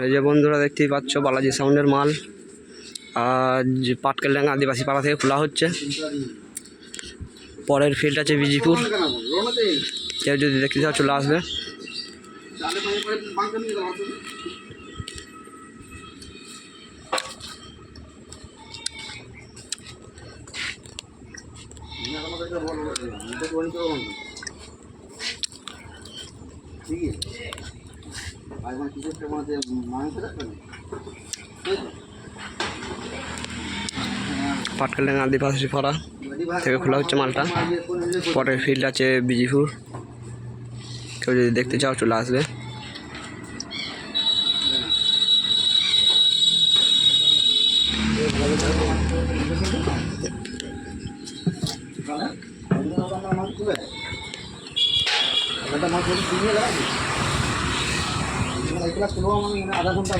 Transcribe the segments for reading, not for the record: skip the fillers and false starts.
এই যে বন্ধুরা দেখতেই পাচ্ছ বালাজি সাউন্ডের মাল আজ পাটকেলডাঙ্গা আদিবাসী পাড়া থেকে খোলা হচ্ছে। পরের ফিল্ড আছে বিজিপুর। কেউ যদি দেখতে চাও চলে আসবে। পাটকেলডাঙ্গা আদিবাসী পাড়া থেকে খোলা হচ্ছে মালটা। পরের ফিল্ড আছে বিজিপুর। কেউ যদি দেখতে চাও চলে আসবে। আধা ঘন্টা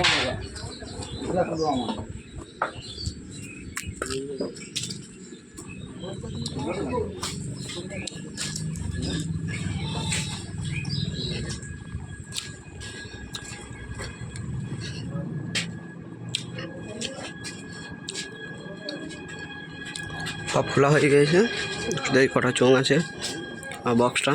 সব খোলা হয়ে গেছে, শুধু কটা চোঙ আছে আর বক্সটা।